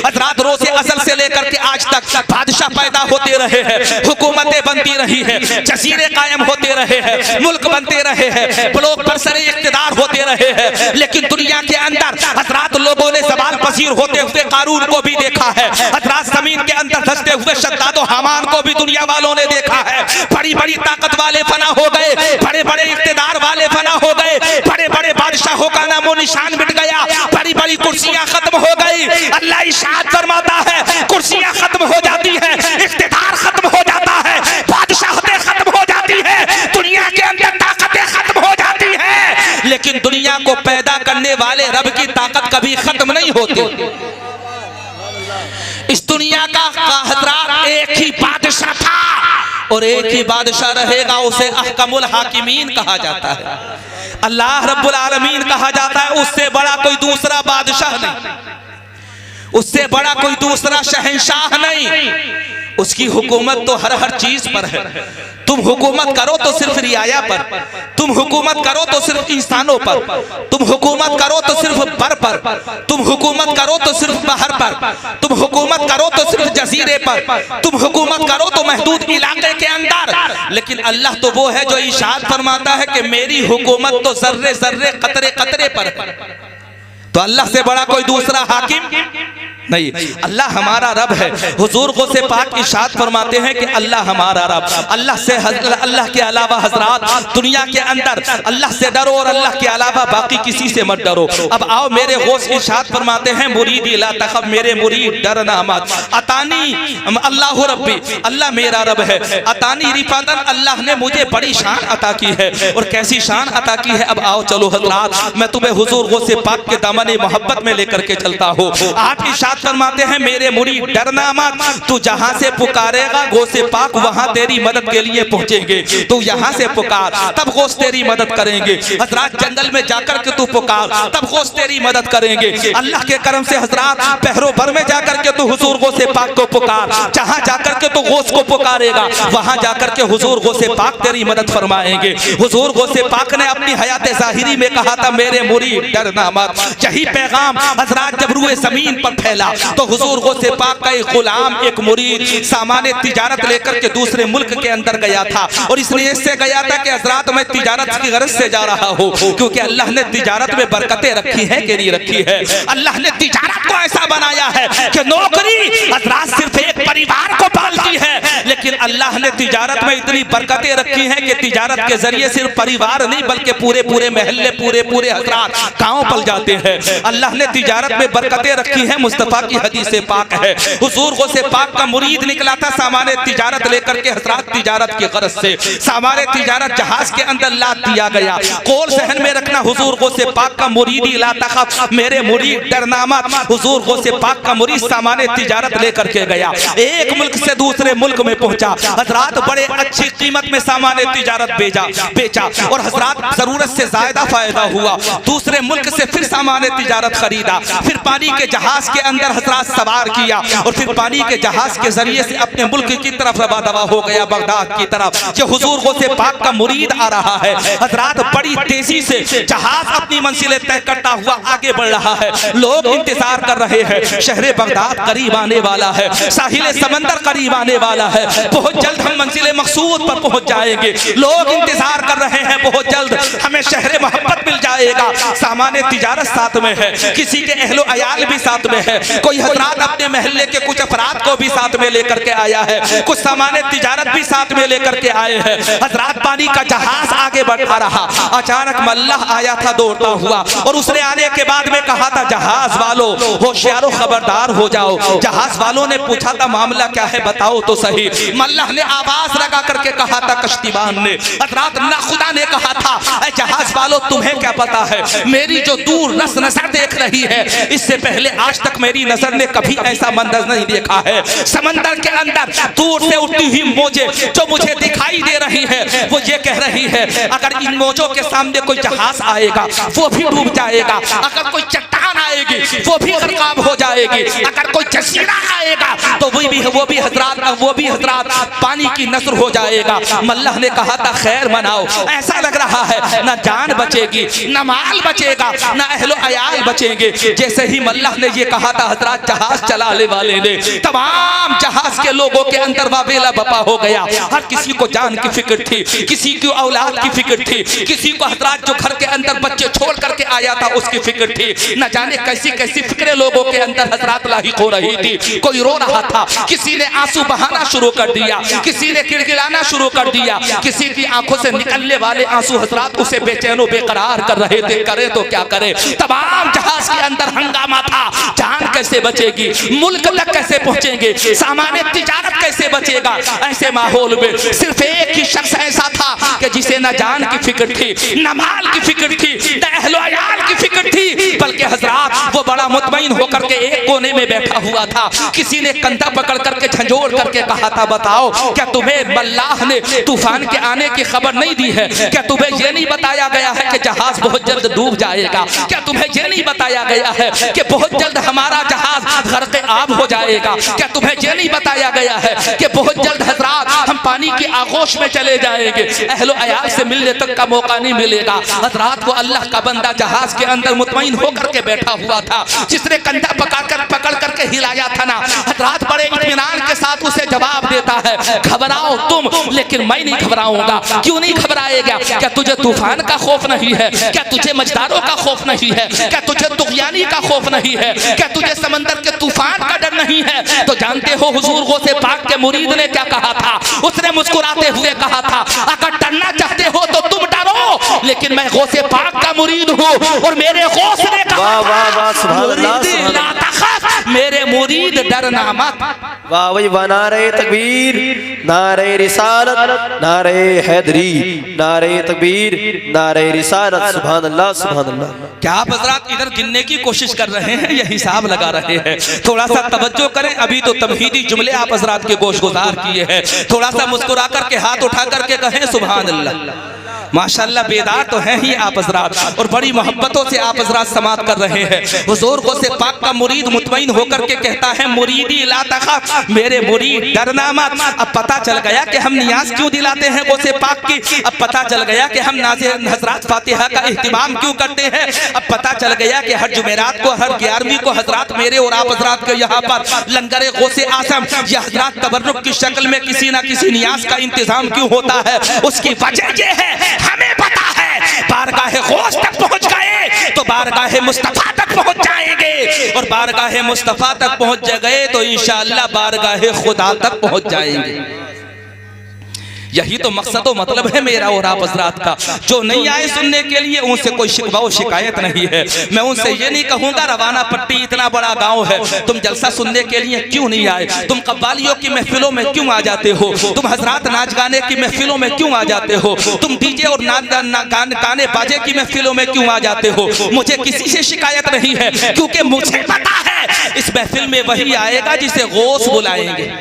हजरात रोज़े अज़ल से लेकर के आज तक बादशाह पैदा होते रहे हैं, हुकूमतें बनती रही है, जजीरे कायम होते रहे हैं, मुल्क बनते रहे हैं, ब्लॉक पर सरे इख्तिदार होते रहे हैं, लेकिन दुनिया के अंदर हजरात लोगों ने सवाल पसीर होते हुए कारून को भी देखा है, हजरात जमीन के अंदर धंसते हुए शद्दाद व हमान को भी दुनिया वालों ने देखा है। बड़ी बड़ी ताकत वाले फना हो गए, बड़े बड़े इख्तिदार वाले फना हो गए, बड़े बड़े बादशाहों का नामो निशान मिट गया, बड़ी बड़ी कुर्सियां खत्म हो गई। अल्लाह इरशाद फरमाता है कुर्सियां खत्म हो जाती है, इख्तिदार खत्म हो जाता है, बादशाहतें खत्म हो जाती है, दुनिया के अंदर ताकतें खत्म हो जाती है, लेकिन दुनिया को पैदा करने वाले रब की ताकत कभी खत्म नहीं होती। इस दुनिया का हजरात एक ही बादशाह था और एक ही बादशाह रहेगा, उसे अहकमुल हाकिमीन कहा जाता है, अल्लाह रब्बुल आलमीन कहा जाता है। उससे बड़ा कोई दूसरा बादशाह नहीं, उससे बड़ा कोई दूसरा शहंशाह नहीं। उसकी हुकूमत तो हर चीज पर है। तुम हुकूमत करो तो सिर्फ रियाया पर, तुम हुकूमत करो तो सिर्फ इंसानों पर, तुम हुकूमत करो तो सिर्फ बर पर, तुम हुकूमत करो तो सिर्फ बहर पर, तुम हुकूमत करो तो सिर्फ जजीरे पर, तुम हुकूमत करो तो महदूद इलाके के अंदर। लेकिन अल्लाह तो वो है जो इरशाद फरमाता है कि मेरी हुकूमत तो जर्रे जर्रे कतरे कतरे पर है। तो अल्लाह से बड़ा कोई दूसरा हाकिम नहीं, अल्लाह हमारा रब है। हुजूर गौसे पाक इरशाद फरमाते हैं कि अल्लाह हमारा रब, अल्लाह के अलावा हजरात दुनिया के अंदर अल्लाह से डरो और अल्लाह के अलावा बाकी किसी से मत डरो। अब आओ मेरे गौस इरशाद फरमाते हैं मुरीदी ला तखफ, मेरे मुरीद डरना मत। अतानी अल्लाह रब्बी, अल्लाह मेरा रब है। अतानी रिफातन, अल्लाह ने मुझे बड़ी शान अता की है। और कैसी शान अता की है? अब आओ चलो हजरात, मैं तुम्हें हुजूर गौसे पाक के दामन मोहब्बत में लेकर के चलता हूँ। आप इरशाद फरमाते हैं मेरे मुरीद डरना मत, तू जहां से पुकारेगा गौसे पाक वहां तेरी मदद के लिए पहुंचेंगे। तू यहां से पुकार तब गौस तेरी मदद करेंगे। हजरात जंगल में जाकर के तू पुकार तब गौस तेरी मदद करेंगे। अल्लाह के करम से हजरात पहरों भर में जाकर के तू हुजूर गौसे पाक को पुकार, जहां जाकर के तू गौस को पुकारेगा वहां जाकर के हुजूर गौसे पाक तेरी मदद फरमाएंगे। हुजूर गौसे पाक ने अपनी हयात ज़ाहिरी में कहा था मेरे मुरीद डरना मत। यही पैगाम हजरात जब रूए ज़मीन पर फैला तो हुजूर गौसे पाक का एक गुलाम, एक मुरीद सामान्य तिजारत लेकर के दूसरे मुल्क के अंदर गया था। और इसलिए इससे गया था कि हजरात मैं तिजारत की गरज से जा रहा हूँ, क्योंकि अल्लाह ने तिजारत में बरकतें रखी है कि नहीं रखी है। अल्लाह ने तिजारत को ऐसा बनाया है कि नौकरी हजरात सिर्फ एक परिवार को पालती है, लेकिन अल्लाह ने तिजारत में इतनी बरकतें रखी है कि तिजारत के जरिए सिर्फ परिवार नहीं बल्कि पूरे पूरे महल्ले, पूरे पूरे हजरात गाँव पल जाते हैं। अल्लाह ने तिजारत में बरकतें रखी है। मुस्तफा की हदीस पाक है, हुजूर गौसे पाक का मुरीद निकला था सामान्य तिजारत लेकर के। हजरात तिजारत की गरज से सामान्य तिजारत जहाज के अंदर लाद दिया गया। कौल सहन में रखना हुजूर गौसे पाक का मुरीदी ला तखफ, मेरे मुरीद डरना मत। हुजूर गौसे पाक का मुरीद सामान्य तिजारत लेकर के गया, एक मुल्क से दूसरे मुल्क में पहुंचा। हजरात बड़े अच्छी कीमत में सामान्य तिजारत बेचा और हजरात जरूरत से ज्यादा फायदा हुआ। दूसरे मुल्क से फिर सामान्य तिजारत खरीदा, फिर पानी के जहाज के अंदर हजरात सवार किया और फिर पानी के जहाज के जरिए से अपने मुल्क की तरफ रवा दवा हो गया, बगदाद की तरफ। जो हुजूर गौसे पाक का मुरीद आ रहा है, हजरात बड़ी तेजी से जहाज अपनी मंजिलें तय करता हुआ आगे बढ़ रहा है। लोग इंतजार कर रहे हैं, शहरे बगदाद करीब आने वाला है, साहिल समंदर करीब आने वाला है, बहुत जल्द हम मंजिले मकसूद पर पहुंच जाएंगे। लोग इंतजार कर रहे हैं, बहुत जल्द हमें शहरे मोहब्बत मिल जाएगा। सामान्य तिजारत साथ में है, किसी के अहलो अयाल भी साथ में है, कोई हजरात अपने महल्ले के कुछ अफराद को भी साथ में लेकर के आया है, कुछ सामान्य तिजारत भी साथ में लेकर के आए हैं। हजरात पानी का जहाज आगे बढ़ता रहा। अचानक मल्लाह आया था दौड़ता हुआ और उसने आने के बाद में कहा था जहाज वालों होशियारो खबरदार हो जाओ। जहाज वालों ने पूछा था मामला क्या है बताओ तो सही। मल्लाह ने आवाज लगा करके कहा था कश्तीबान ने, हजरात ना खुदा ने कहा था जहाज वालों तुम्हें क्या पता है, मेरी जो दूर रस नजर देख रही है इससे पहले आज तक मेरी नजर ने कभी ऐसा मंजर नहीं देखा है। समंदर के अंदर दूर से उठती हुई मौजें जो मुझे दिखाई दे रही है वो ये कह रही है अगर इन मौजों के सामने कोई जहाज आएगा वो भी डूब जाएगा, अगर कोई चट्टान आएगी वो भी गरकाब हो जाएगी, अगर कोई जजीरा आएगा तो वो भी हजरात हजरात पानी की नस्र हो जाएगा। मल्लाह ने कहा था खैर मनाओ, ऐसा लग रहा है ना जान बचेगी, ना माल बचेगा, ना अहलो अयाल बचेंगे। जैसे ही मल्लाह ने ये कहा था हजरात, जहाज चलाने वाले ने तमाम जहाज के लोगों के अंदर वावेला बपा हो गया। हर किसी को जान की फिक्र थी, किसी की औलाद की फिक्र थी, किसी को हजरात जो घर के अंदर बच्चे छोड़ करके आया था उसकी फिक्र थी। न जाने कैसी कैसी फिक्रें लोगों के अंदर हजरात लाहिक हो रही थी। कोई रो रहा था, किसी ने आंसू बहाना शुरू कर दिया, किसी ने गिड़गिड़ाना शुरू कर दिया, किसी की आंखों से निकलने वाले आंसू हजरात उसे बेचैनो बेकरार कर रहे थे। करे तो क्या करे, तमाम जहाज के अंदर हंगामा था। जान कैसे बचेगी, मुल्क तक कैसे पहुंचेंगे, सामान्य तिजारत कैसे बचेगा। ऐसे माहौल में सिर्फ एक ही शख्स ऐसा था कि जिसे न जान की फिक्र थी, न माल की फिक्र थी, न अहलो अयाल की फिक्र थी, बल्कि हजरात वो बड़ा मुतमईन होकर के एक कोने में बैठा हुआ था। किसी ने कंधा पकड़ करके झंझोड़ करके कहा था, बताओ क्या तुम्हें अल्लाह ने तूफान के आने की खबर नहीं दी है? क्या तुम्हें यह नहीं बताया गया है कि जहाज बहुत जल्द डूब जाएगा? क्या तुम्हें यह नहीं बताया गया है कि बहुत जल्द हमारा जहाज गर्क़े आब हो जाएगा? क्या तुम्हें यह नहीं बताया गया है कि बहुत जल्द हजरात हम पानी की आगोश में चले जाएंगे, अहलो अयाल से मिलने तक का मौका नहीं मिलेगा। हजरात वो अल्लाह का बंदा जहाज के अंदर मुतमईन होकर के बैठा हुआ था, जिसने कंधा पकड़ करके हिलाया था ना, हजरात बड़े इत्मीनान के साथ उसे जवाब देता है, घबराओ तुम, लेकिन मैं नहीं घबराऊंगा। क्यों नहीं घबराएगा? क्या तुझे तूफान का खौफ नहीं है? क्या तुझे मजदारों का खौफ नहीं है? क्या तुझे तुग़यानी का खौफ नहीं है? क्या तुझे समंदर के तूफान का डर नहीं है? तो जानते हो हुजूर गौसे पाक के मुरीद ने क्या कहा था? उसने मुस्कुराते हुए कहा था, अगर डरना चाहते हो तो तुम डरो, लेकिन मैं गौसे पाक का मुरीद हूँ और मेरे गौस ने कहा मेरे मुरीद डरना मत। वाह वही वाह, नारे तकबीर, नारे रिसालत, नारे हैदरी, नारे तकबीर, नारे रिसालत, सुभान अल्लाह सुभान अल्लाह। क्या आप हजरात इधर गिनने की कोशिश कर रहे हैं या हिसाब लगा रहे हैं? थोड़ा सा तवज्जो करें, अभी तो तमहीदी जुमले आप हजरात के गोश गुजार किए हैं। थोड़ा सा मुस्कुरा करके हाथ उठा करके कहें सुभान अल्लाह। माशाअल्लाह बेदार तो हैं ही आप हजरात, और बड़ी मोहब्बतों से आप हजरात समात कर रहे हैं। हुजूर गौसे पाक का मुरीद मुतमईन होकर के कहता है, मुरीदी ला तखफ, मेरे मुरीद डरना मत। अब पता चल गया कि हम नियाज क्यों दिलाते हैं गौसे पाक की। अब पता चल गया कि हम हजरात फातिहा का एहतिमाम क्यों करते हैं। अब पता चल गया कि हर जुमेरात को, हर 11वीं को हजरात मेरे और आप हजरात के यहाँ पर लंगर गौसे आसम या हजरात तबर्रुक की शक्ल में किसी ना किसी नियाज का इंतजाम क्यों होता है। उसकी वजह ये है, हमें पता है बारगाहे गौस तक पहुंच गए तो बारगाहे मुस्तफा तक पहुंच जाएंगे, और बारगाहे मुस्तफा तक पहुंच गए तो इंशाअल्लाह बारगाहे खुदा तक पहुंच जाएंगे। यही तो मकसद और मतलब है मेरा और आप हजरात का। जो नहीं आए सुनने के लिए उनसे कोई शिकवा और शिकायत नहीं है। मैं उनसे ये नहीं कहूँगा रवाना पट्टी इतना बड़ा गांव है, तुम जलसा सुनने के लिए क्यों नहीं आए? तुम कव्वालियों की महफिलों में क्यों आ जाते हो? तुम हजरात नाच गाने की महफिलों में क्यों आ जाते हो? तुम डीजे और गाने बाजे की महफिलों में क्यों आ जाते हो? मुझे किसी से शिकायत नहीं है, क्योंकि मुझे पता है इस महफिल में वही आएगा जिसे गौस बुलाएंगे।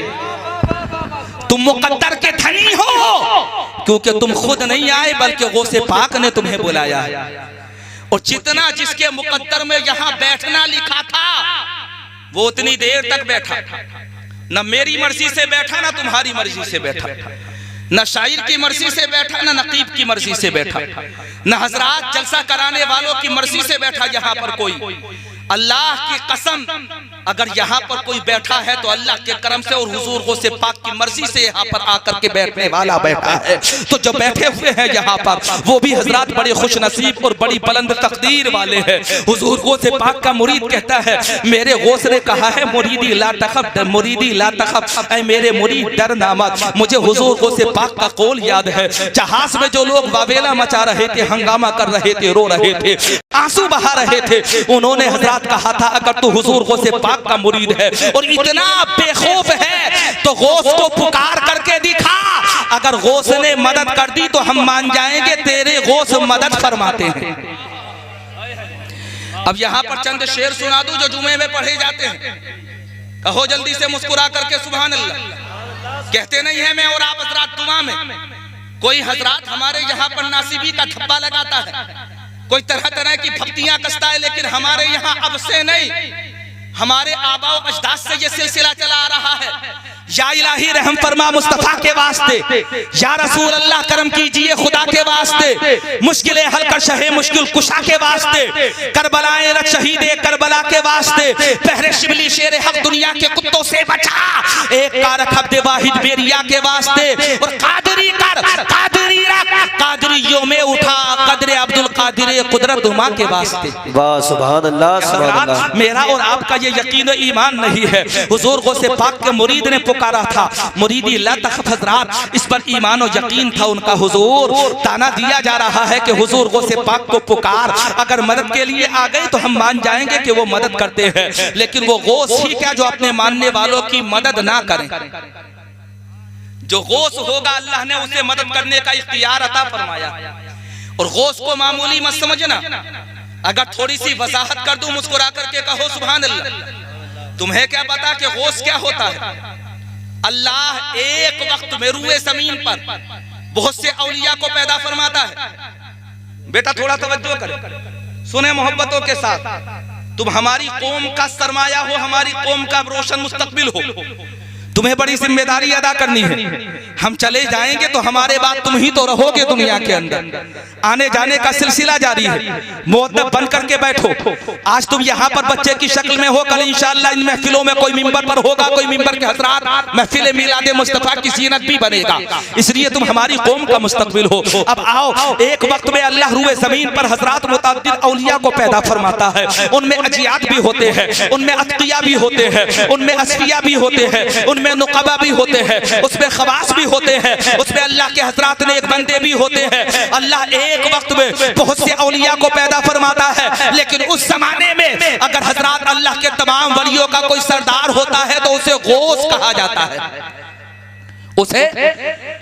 तुम मुकद्दर के धनी हो, क्योंकि तुम खुद नहीं आए बल्कि गौसे पाक ने तुम्हें बुलाया। और जितना जिसके मुकद्दर में यहाँ बैठना लिखा था वो उतनी देर तक बैठा, न मेरी मर्जी से बैठा, न तुम्हारी मर्जी से बैठा, न शायर की मर्जी से बैठा, न नकीब की मर्जी से बैठा, न हजरात जलसा कराने वालों की मर्जी से बैठा। यहाँ पर कोई, अल्लाह की कसम, अगर यहाँ पर कोई बैठा है तो अल्लाह के करम से और हुजूर गौसे पाक की मर्जी से यहाँ पर आकर के बैठने वाला बैठा है। तो जो बैठे हुए हैं यहाँ पर वो भी हजरात बड़े खुश नसीब और बड़ी बुलंद तकदीर वाले हैं। हुजूर गौसे पाक का मुरीद कहता है, मेरे गौस ने कहा है मुरीदी ला तखफ, मुरीदी ला तखफ, ऐ मेरे मुरीद डरना मत। मुझे हुजूर गौसे पाक का कौल याद है, जहाज में जो लोग वावेला मचा रहे थे, हंगामा कर रहे थे, रो रहे थे, आंसू बहा रहे थे, उन्होंने हजरात कहा था अगर तू हुजूर गौसे पाक का मुरीद है और इतना बेखौफ है तो गौस को पुकार करके दिखा। अगर गौस ने मदद कर दी तो हम मान जाएंगे तेरे गौस मदद फरमाते हैं। अब यहाँ पर चंद शेर सुना दूं जो जुमे में पढ़े जाते हैं, कहो जल्दी से मुस्कुरा करके सुभान अल्लाह। कहते नहीं है मैं और आप हजरात दुआ में, कोई हजरात हमारे यहाँ पर नासिबी का थप्पा लगाता है, कोई तरह तरह की भक्तियां कसता है, लेकिन हमारे यहाँ अब से नहीं, हमारे आबाओ अजदाद से ये सिलसिला चला आ रहा है। या इलाही रहम फरमा मुस्तफा के वास्ते, या रसूल अल्लाह करम कीजिए खुदा के वास्ते, मुश्किलें हल कर शहे मुश्किल कुशा के वास्ते, करबलाए रख शहीदे करबला के वास्ते, पहरे शिबली शेर हक दुनिया के कुत्तों से बचा, एक कारक अब्दे वाहिद बेरिया के वास्ते, और कादरी कर कादरी रख कादरियों में उठा कदरे अब्दुल कादिर कुदरत उमा के वास्ते। वाह सुभान अल्लाह सुभान अल्लाह। मेरा और आपका ये यकीन ईमान नहीं है, हुजूर गौसे पाक के मुरीद ने पुकारा था, मुरीदी ला तखफ हजरात, इस पर ईमान और यकीन था उनका। हुजूर ताना दिया जा रहा है कि हुजूर गौसे पाक को पुकार, अगर मदद के लिए आ गए तो हम मान जाएंगे कि वो मदद करते हैं, लेकिन वो गौस ही क्या जो अपने मानने वालों की मदद ना करें। जो गौस होगा अल्लाह ने उसे मदद करने का इख्तियार अता फरमाया। और गौस को मामूली मत समझना, अगर थोड़ी सी वजाहत कर दूं मुस्कुरा करके कहो सुभान अल्लाह। तुम्हें क्या पता कि गौस क्या होता है? अल्लाह एक वक्त में रूए जमीन पर बहुत से औलिया को पैदा फरमाता है। बेटा थोड़ा तवज्जो करें, सुने मोहब्बतों के साथ। तुम हमारी कौम का सरमाया हो, हमारी कौम का रोशन मुस्तकबिल हो, तुम्हें बड़ी जिम्मेदारी अदा करनी है। हम चले जाएंगे तो हमारे बाद तुम ही तो रहोगे दुनिया के अंदर, आने जाने का सिलसिला जारी है। मुअद्दब बन करके बैठो। आज तुम यहाँ पर बच्चे की शक्ल में हो, कल इंशाअल्लाह इन महफिलों में कोई मिंबर पर होगा, कोई मिंबर के हजरात महफिल मिलाद मुस्तफा की सीनत भी बनेगा। इसलिए तुम हमारी कौम का मुस्तकबिल हो। अब आओ, एक वक्त में अल्लाह रूए जमीन पर हजरात मुतअद्दिद औलिया को पैदा फरमाता है। उनमें अजियात भी होते हैं, उनमें अत्किया भी होते हैं, उनमें असफिया भी होते हैं, उनमें नुकबा भी होते हैं, उसमें खवास भी होते हैं, उसमें अल्लाह के हजरात ने एक बंदे भी होते हैं। अल्लाह एक वक्त में बहुत से औलिया को पैदा फरमाता है, लेकिन उस जमाने में अगर हजरात अल्लाह के तमाम वलियों का कोई सरदार होता है तो उसे गौस कहा जाता है, उसे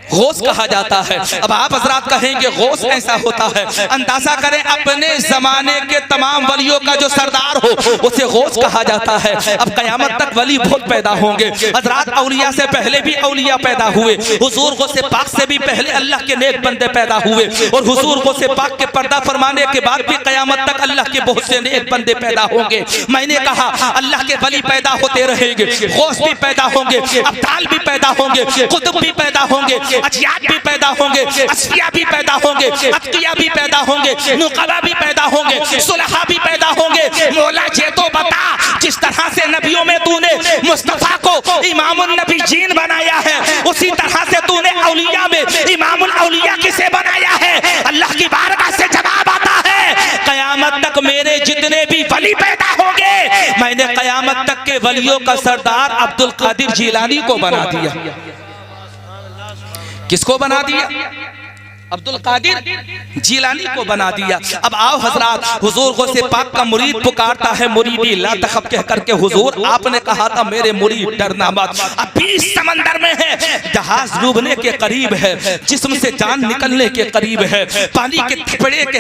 गौस कहा जाता है। अब आप हजरात कहेंगे गौस ऐसा होता है, अंदाजा करें अपने जमाने के तमाम वलियों का जो सरदार हो उसे गौस कहा जाता है। अब कयामत तक वली बहुत पैदा होंगे। हजरात औलिया से पहले भी औलिया पैदा हुए, हुजूर गौसे पाक से भी पहले अल्लाह के नेक बंदे पैदा हुए, और हुजूर गौसे पाक के पर्दा फरमाने के बाद भी कयामत तक अल्लाह के बहुत से नेक बंदे पैदा होंगे। मैंने कहा अल्लाह के वली पैदा होते रहेंगे, गौस भी पैदा होंगे, अब्दाल भी पैदा होंगे, कुतुब भी पैदा होंगे, अजियात भी पैदा होंगे, असफिया भी पैदा होंगे, अत्किया भी पैदा होंगे, नुकबा भी पैदा होंगे, सुलहा भी पैदा होंगे। मौला ये तो बता, जिस तरह से नबियों में तूने मुस्तफा को इमामुन नबी जीन बनाया है, उसी तरह से तूने औलिया में इमामुल औलिया किसे बनाया है? अल्लाह की बारगाह से जवाब आता है, कयामत तक मेरे जितने भी वली पैदा होंगे, मैंने कयामत तक के वलियों का सरदार अब्दुल कादिर जिलानी को बना दिया। किसको बना दिया? अब्दुल कादिर जिलानी को बना दिया। अब आओ हजरात, हुजूर गौसे पाक का मुरीद पुकारता है, मुरीदी ला तखफ कह करके। हुजूर आपने कहा था मेरे मुरीद डरना मत। अब 20 समंदर में है, जहाज डूबने के करीब है, जिस्म से जान निकलने के करीब है, पानी के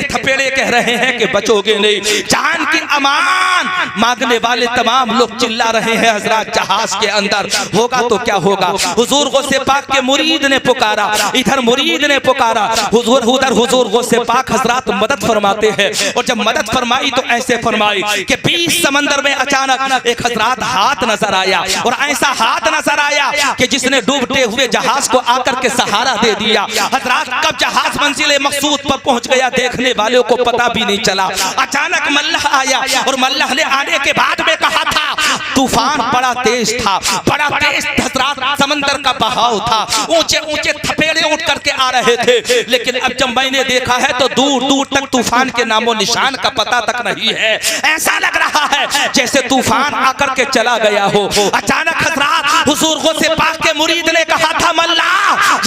थपेड़े कह रहे हैं कि बचोगे नहीं, जान की अमान मांगने वाले तमाम लोग चिल्ला रहे हैं हजरात जहाज के अंदर, होगा तो क्या होगा। हुजूर गौसे पाक के मुरीद ने पुकारा, इधर मुरीद ने पुकारा, हुजूर उधर हुजूर गौसे पाक हजरात मदद फरमाते हैं। और जब मदद फरमाई तो ऐसे फरमाई कि 20 समंदर में अचानक एक हजरात हाथ नजर आया, और ऐसा हाथ नजर आया कि जिसने डूबते हुए जहाज को आकर के सहारा दे दिया। हजरात कब जहाज मंजिल मकसूद पर पहुंच गया देखने वालों को पता भी नहीं चला। अचानक मल्लाह आया, और मल्लाह ने आने के बाद में कहा था तूफान बड़ा तेज था, बड़ा तेज हजरात समंदर का बहाव था, ऊंचे ऊंचे थपेड़े उठ करके आ रहे थे। लेकिन अब जब मैंने देखा है तो दूर दूर तक तूफान के नामो निशान का पता तक नहीं है। ऐसा लग रहा है जैसे तूफान आकर के चला गया हो। अचानक हजरात हुजूर गौसे पाक के मुरीद ने कहा था मल्ला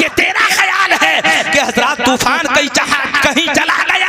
ये तेरा ख्याल है कि हजरात तूफान कहीं चला गया,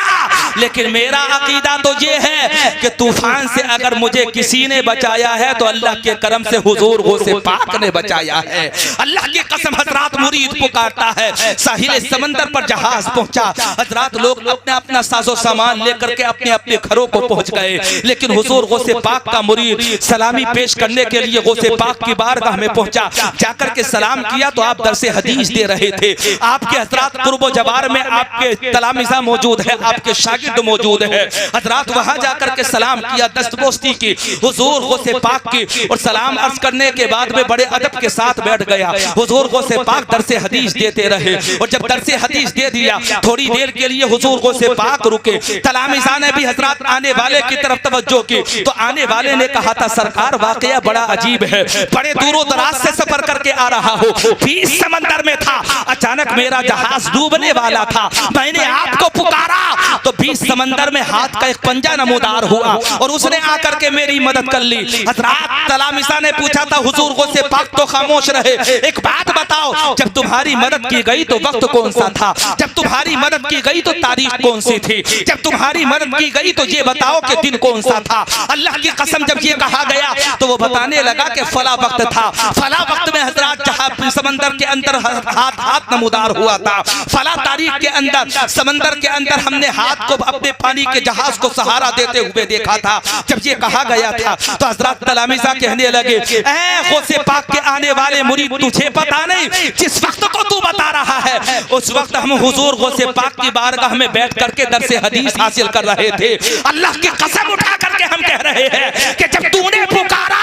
लेकिन मेरा अकीदा तो ये है कि तूफान से अगर मुझे किसी ने बचाया है तो अल्लाह के करम से हुजूर गौसे पाक ने बचाया है। अल्लाह की कसम हजरात मुरीद पुकारता है, साहिल समंदर पर जहाज पहुंचा। हजरात लोग अपना अपना साजो सामान लेकर के अपने अपने घरों को पहुंच गए, लेकिन हुजूर गौसे पाक का मुरीद सलामी पेश करने के लिए गौसे पाक की बारगाह में पहुंचा। जाकर के सलाम किया तो आप दरसे हदीस दे रहे थे। आपके हजरात कुर्बो जवार में आपके तलामिजा मौजूद है, आपके शागिर्द शागिर्द मौजूद है। हजरात वहां जाकर के सलाम किया, दस्तबोस्ती की, हुजूर गौसे पाक की, और सलाम अर्ज करने के बाद में बड़े अदब के साथ बैठ गया। हुजूर गौसे पाक दरसे हदीस देते रहे, और जब दरसे हदीस दे दिया थोड़ी देर के लिए हुजूर गौसे पाक रुके। तलामिज़ा ने भी हजरात आने वाले की तरफ तवज्जो की, तो आने वाले ने कहा था सरकार वाकया बड़ा अजीब है, बड़े दूरों दराज से सफर करके आ रहा हो, 20 समंदर में था, अचानक मेरा जहाज डूबने वाला था, मैंने आपको पुकारा तो 20 समंदर में हाथ का एक पंजा नमूदार हुआ और उसने आकर के मेरी मदद कर ली। हजरात तलामिज़ा ने पूछा था हुजूर गौसे पाक तो खामोश रहे, एक बात बताओ, जब तुम्हारी मदद की गई तो वक्त कौन सा था, जब तुम्हारी मदद की गई तो तारीख कौन सी थी, जब तुम्हारी मदद की गई तो ये बताओ कि दिन कौन सा था। अल्लाह की कसम जब ये कहा गया तो वो बताने लगा कि फला वक्त था, फला वक्त में हजरात जहां समंदर के अंदर हाथ नमूदार हुआ था, फला तारीख के अंदर समंदर के अंदर हमने हाथ को अपने पानी के जहाज को सहारा देते हुए देखा था। जब ये कहा गया था तो हजरत तलामिज़ा कहने लगे, ऐ गौसे पाक के आने वाले मुरीद, तुझे पता नहीं जिस वक्त को तू बता रहा है उस वक्त हम हुजूर गौसे पाक की बारगाह में बैठ करके दरसे हदीस हासिल कर रहे थे। अल्लाह की कसम उठा करके हम कह रहे हैं कि जब तूने पुकारा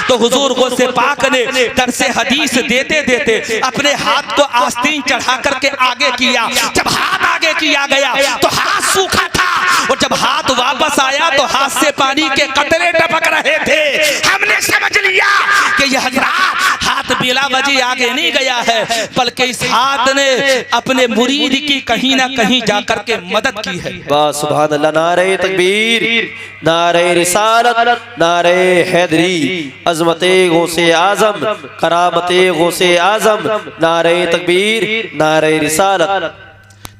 तो हुजूर गौसे पाक ने दरसे हदीस देते देते अपने हाथ को आस्तीन चढ़ा करके आगे किया। जब हाथ आगे किया गया तो हाथ सूखा था, और जब हाथ वापस आया तो हाथ से पानी के कतरे टपक रहे थे। हमने समझ लिया कि यह हाथ बिला वजह आगे नहीं गया है, बल्कि इस हाथ ने अपने मुरीद की कहीं ना कहीं जाकर के मदद की है। वाह सुभान अल्लाह। नारे तकबीर, नारे रिसालत, नारे हैदरी, अजमते गौसे आजम, करामते गौसे आजम, नारे तकबीर, नारे रिसालत।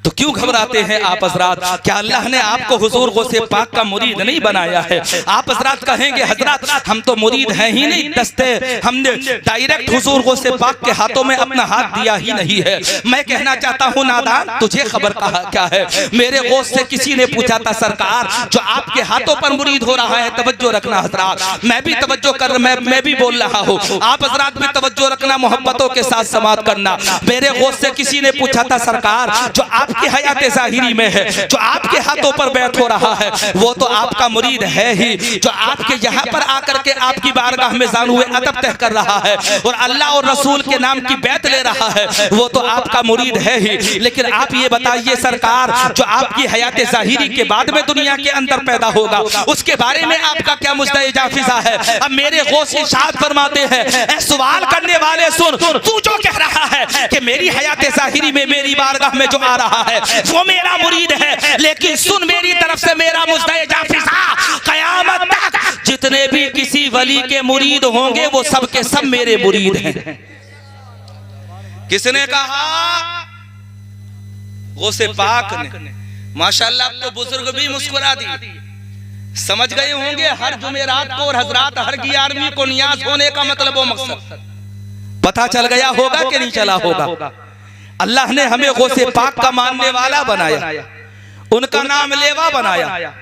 तो क्यों घबराते हैं आप हजरात? क्या अल्लाह ने आपको हुजूर गौसे पाक का मुरीद नहीं बनाया है? आप हजरात कहेंगे हजरात हम तो मुरीद हैं ही नहीं, दस्ते हमने डायरेक्ट हुजूर गौसे पाक के हाथों में अपना हाथ दिया ही नहीं है। मैं कहना चाहता हूँ नादान, तुझे खबर क्या है? मेरे गौस से किसी ने पूछा था सरकार जो आपके हाथों पर मुरीद हो रहा है, तवज्जो रखना हजरात, मैं भी तवज्जो कर मैं भी बोल रहा हूँ, आप हजरात भी तवज्जो रखना, मोहब्बतों के साथ समात करना। मेरे गौस से किसी ने पूछा था सरकार जो आप की हयात ज़ाहिरी में है, जो आपके हाथों पर बैठ हो रहा है, वो तो आपका मुरीद है ही, जो आपके यहाँ पर आकर के आपकी बारगाह में ज़ानुए अदब तह कर रहा है और अल्लाह और रसूल के नाम की बैत ले रहा है, वो तो आपका मुरीद है ही। लेकिन आप ये बताइए सरकार जो आपकी हयात ज़ाहिरी के बाद में दुनिया के अंदर पैदा होगा उसके बारे में आपका क्या मुस्तए जाफिज़ा है? अब मेरे गौस इरशाद फरमाते हैं, ऐ सवाल करने वाले सुन, तू जो कह रहा है कि मेरी हयात ज़ाहिरी में मेरी बारगाह में जो आ रहा है वो मेरा मुरीद है, लेकिन सुन मेरी तरफ से मेरा मुस्तए जाफिज़ा, क़यामत तक जितने भी किसी वली के मुरीद होंगे वो सब के सब मेरे मुरीद हैं। किसने कहा? गौसे पाक ने। माशाअल्लाह तो बुजुर्ग भी मुस्कुरा दी, समझ गए होंगे हर जुमेरात को और हजरात हर 11वीं को नियाज होने का मतलब वो मकसद पता चल गया होगा कि नहीं चला होगा? अल्लाह ने हमें गौसे पाक का मानने वाला बनाया, उनका नाम लेवा बनाया,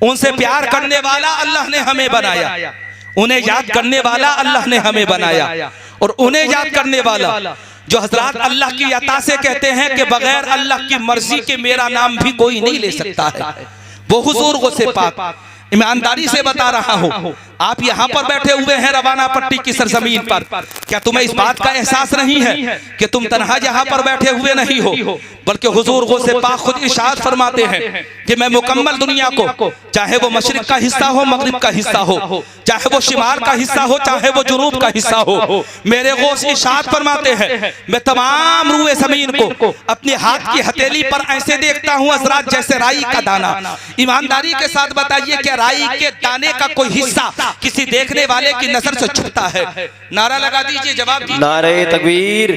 उनसे प्यार करने वाला अल्लाह ने हमें बनाया, उन्हें याद करने वाला अल्लाह ने हमें बनाया, और उन्हें याद करने वाला जो हजरात अल्लाह की अता से कहते हैं कि बगैर अल्लाह की मर्जी के मेरा नाम भी कोई नहीं ले सकता है, वो हुजूर गौसे पाक। ईमानदारी से बता रहा हूँ, आप यहाँ पर बैठे हुए हैं रवाना पट्टी की सरजमीन पर, क्या तुम्हें इस बात का एहसास नहीं है कि तुम तन्हा यहाँ पर बैठे हुए नहीं हो, बल्कि हुजूर गौसे पाक खुद इरशाद फरमाते हैं कि मैं मुकम्मल दुनिया को, चाहे वो मशरिक का हिस्सा हो, मगरिब का हिस्सा हो, चाहे वो शिमाल का हिस्सा हो, चाहे वो जुनूब का हिस्सा हो, मेरे गौस इरशाद फरमाते हैं मैं तमाम रूए ज़मीन को अपने हाथ की हथेली पर ऐसे देखता हूँ हजरात जैसे राई का दाना। ईमानदारी के साथ बताइए क्या राई के दाने का कोई हिस्सा किसी देखने वाले की नजर से छुपता है? नारा लगा दीजिए, जवाब दीजिए। नारे तकबीर,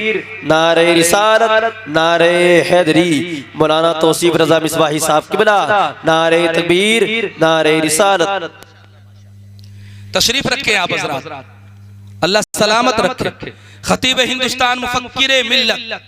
नारे रिसालत, नारे हैदरी, मौलाना तौसीफ रजा मिसबाही साहब की बला, नारे तकबीर, नारे रिसालत। तशरीफ रखें आप हजरात, अल्लाह सलामत रखे। खतीब हिंदुस्तान, मुफक्किर मिल्लत,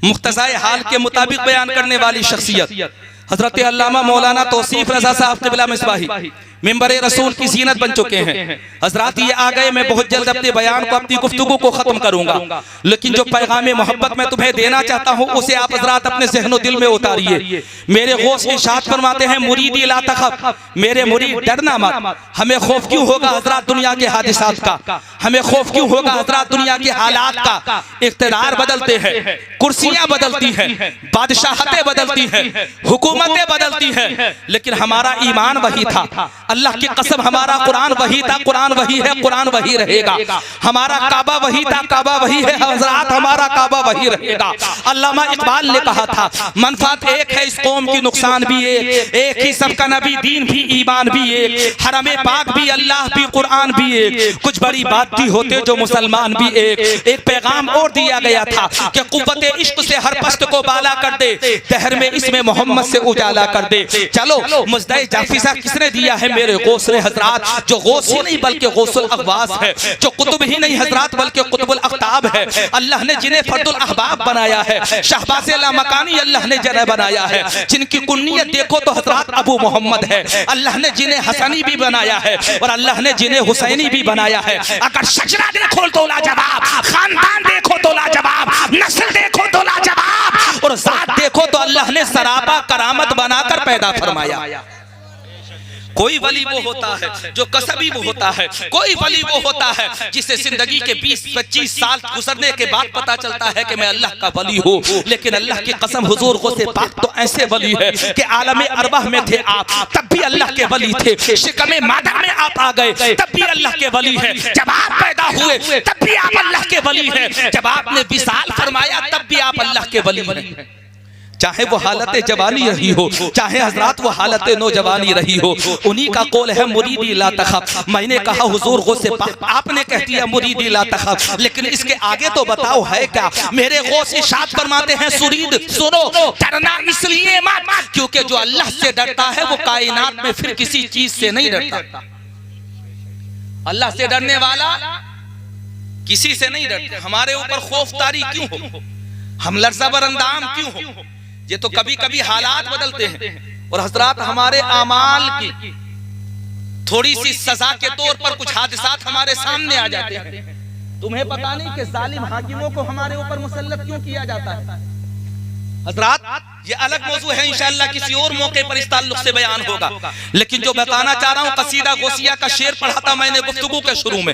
मुख्तसाए हाल के मुताबिक बयान करने वाली शख्सियत हजरत अल्लामा मौलाना तौसीफ रजा साहब क़िबला मिसबाही मिंबर रसूल की जीनत बन चुके हैं। हजरात ये आ गए, मैं बहुत जल्द अपने बयान को, अपनी गुफ्तगू को खत्म करूंगा, लेकिन जो पैगाम मोहब्बत मैं तुम्हें देना चाहता हूं उसे आप हजरात अपने ज़हनो दिल में उतारिए। मेरे गौस इरशाद फरमाते हैं, मुरीदी ला तखफ, मेरे मुरीद डरना मत। हमें खौफ क्यों होगा हजरात दुनिया के हादिसात का, हमें खौफ क्यों होगा हजरात दुनिया के हालात का। इख्तियार बदलते हैं, कुर्सियां बदलती हैं, बादशाहतें बदलती हैं, हुकूमतें बदलती हैं, लेकिन हमारा ईमान वही था। अल्लाह की कसम, हमारा कुरान वही था, कुरान वही है, कुरान वही रहेगा। हमारा काबा वही था, काबा वही है हजरात, हमारा काबा वही रहेगा। अल्लामा इकबाल ने कहा था, मनफात एक है इस कौम की, नुकसान भी एक ही सबका नबी, दीन भी ईमान भी एक, हरमे पाक भी, अल्लाह भी, कुरान भी एक, कुछ बड़ी बात भी होते जो मुसलमान भी एक पैगाम और दिया गया था कि कुव्वत इश्क से हर पस्त को बाला कर दे, दहर में इसमें मोहम्मद से उजाला कर दे। चलो मुजदे जाफिसा किसने दिया है? मेरे गौस ने हजरात, जो गौस ही नहीं बल्कि गौसुल अगवास है, जो कुतुब ही नहीं हजरात बल्कि कुतुबुल अख्ताब है। अल्लाह ने जिन्हें फर्दुल अहबाब बनाया है, शहबाज़ लामकानी अल्लाह ने जरा बनाया है, जिनकी कुन्नियत देखो तो हजरात अबू मोहम्मद है। अल्लाह ने जिन्हें हसनी भी बनाया है और अल्लाह ने जिन्हें हुसैनी भी बनाया है। अगर शजरा देखो तो लाजवाब, खानदान देखो तो लाजवाब, नस्ल देखो तो लाजवाब, और जात देखो तो अल्लाह ने सरापा करामत बनाकर पैदा फरमाया। कोई वली वो होता है जो कसबी वो होता है, कोई वली वो होता है जिसे जिंदगी के 20-25 साल गुजरने के बाद पता चलता है कि मैं अल्लाह का वली हूँ। लेकिन अल्लाह की कसम, हुजूर गौसे पाक तो ऐसे वली है कि आलम अरवाह में थे आप, तब भी अल्लाह के वली थे। शिकमे मादर में आप आ गए, तब भी अल्लाह के वली है। जब आप पैदा हुए तब भी आप अल्लाह के वली है। जब आपने विसाल फरमाया तब भी आप अल्लाह के वली हैं। चाहे वो हालत जवानी रही हो, चाहे हजरात वो हालत नौजवानी रही हो, उन्हीं का कौल है मुरीदी ला तखफ। मैंने कहा हुजूर गौसे पाक, आपने कह दिया मुरीदी ला तखफ, लेकिन इसके आगे तो बताओ है क्या? मेरे गौस इरशाद फरमाते हैं, सुरीद सुनो, डरना इसलिए मत क्योंकि जो अल्लाह से डरता है वो कायनात में फिर किसी चीज से नहीं डरता। अल्लाह से डरने वाला किसी से नहीं डरता। हमारे ऊपर खौफतारी क्यों हो, हम लर्ज़ा बरंदाम क्यों हो? ये तो कभी कभी हालात बदलते हैं और हजरात हमारे आमाल की थोड़ी सी सजा के तौर पर कुछ हादसात हमारे सामने आ जाते हैं। तुम्हें पता नहीं कि जालिम हाकिमों को हमारे ऊपर मुसल्लत क्यों किया जाता है? हजरात ये अलग मौजू है, इंशाअल्लाह किसी और मौके पर इस ताल्लुक से बयान होगा। लेकिन जो बताना चाह रहा हूँ, कसीदा गौसिया का शेर पढ़ा था मैंने गुफ्तगू के शुरू में।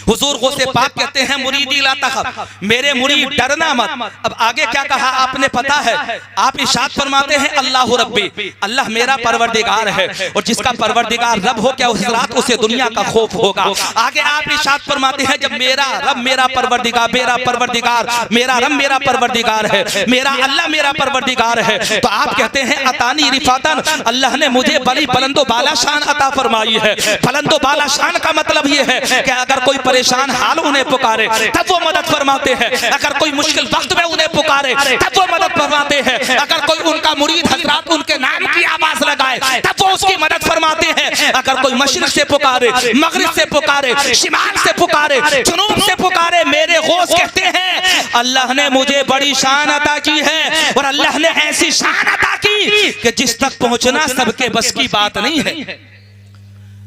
हुजूर गौसे पाक कहते हैं, मुरीदी ला तखफ, मेरे मुरीद डरना मत। अब आगे क्या कहा आपने पता है? आप इरशाद फरमाते हैं, अल्लाह रब्बी, अल्लाह मेरा परवरदिगार है, और जिसका परवरदिगार रब हो क्या उस रात उसे दुनिया का खौफ होगा। आगे आप इरशाद फरमाते हैं, जब मेरा रब मेरा परवरदिगार, मेरा परवरदिगार मेरा रब मेरा परवरदिगार है, मेरा अल्लाह मेरा परवरदिगार है, तो आप कहते हैं अतानी रिफातन, अल्लाह ने मुझे बड़ी बुलंदो बाला शान अता फरमाई है। बुलंदो बाला शान का मतलब ये है कि अगर कोई परेशान हाल उन्हें पुकारे तब वो मदद फरमाते हैं, अगर कोई मुश्किल वक्त में उन्हें पुकारे तब वो मदद फरमाते हैं, अगर कोई उनका मुरीद हजरात उनके नाम की आवाज लगाए तब वो उसकी मदद फरमाते हैं, अगर कोई मशरिक से पुकारे, मगरिब से पुकारे, शिमाल से पुकारे, जुनूब से पुकारे, मेरे गौस कहते हैं अल्लाह ने मुझे बड़ी शान अता की है, और अल्लाह ने ऐसी शान अता की कि जिस तक पहुंचना सबके बस की बात नहीं है।